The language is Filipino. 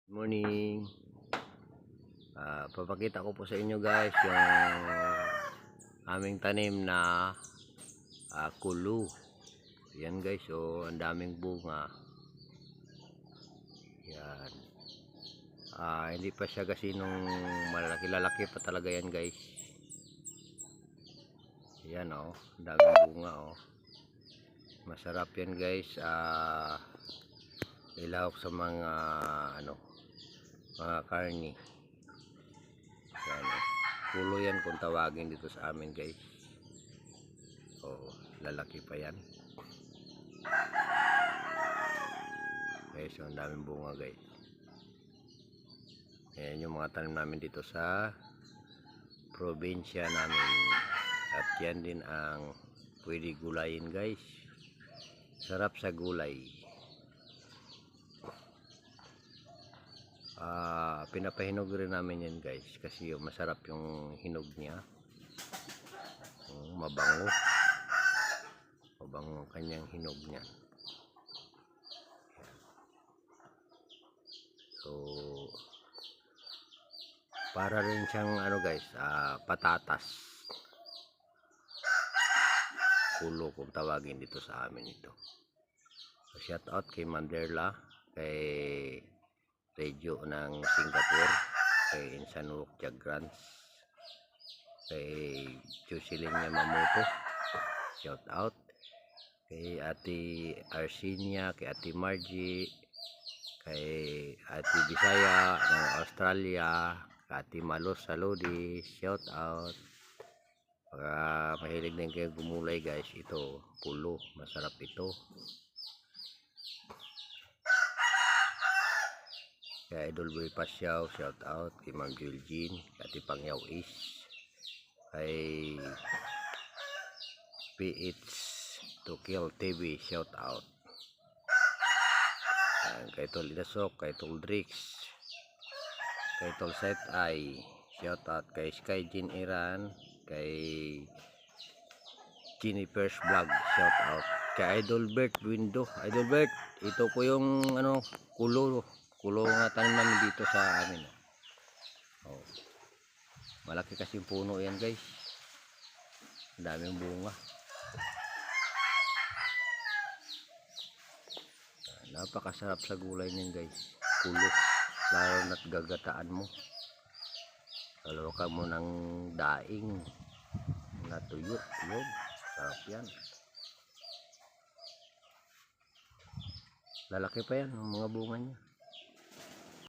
Morning. Papakita ko po sa inyo guys yung aming tanim na kulo. Yan guys, so ang daming bunga. Yan. Hindi pa siya kasi nung malaki-lalaki pa talaga yan guys. Yan oh, ang daming bunga oh. Masarap yan guys. Ilahok sa mga mga karni. Yan, kulo yan kung tawagin dito sa amin guys. Lalaki pa yan guys. So, ang daming bunga guys. Ayan yung mga tanim namin dito sa probinsya namin. At yan din ang pwede gulayin guys. Sarap sa gulay. Pinapahinog rin namin yan guys kasi masarap yung hinog niya. Mabango ang kanyang hinog niya. So para rin siyang guys, patatas kulo kung tawagin dito sa amin ito. So, shout out kay Manderla, kay Regio ng Singapore, kay Insanuk Jagrans, kay Jocelyn Yamamoto, shout out kay Ate Arsinia, kay Ate Margie, kay Ate Bisaya ng Australia, kay Ate Malos Saludi, shout out. Para mahilig din kayo gumulay guys, ito pulo, masarap ito. Kay Idol Boy Pasyaw, shout out kay Ma'am Juljean, kay Ate Pangyaw Is, kay PH to Kill TV, shout out. Kay Tol Idasok, kay Tol Drix, kay Tol Set Ay, shout out kay Sky Jin Iran, kay Jennifer's Vlog, shout out kay Idol Bert Window. Idol Bert, ito po yung kulo nga tanim namin dito sa amin. Malaki kasi puno yan guys, ang daming bunga. Napakasarap sa gulay niyan guys, kulo, lalo na't gagataan mo. Dalawa ka mo ng daing natuyo, yun, sarap yan. Lalaki pa yan ang mga bunga niya.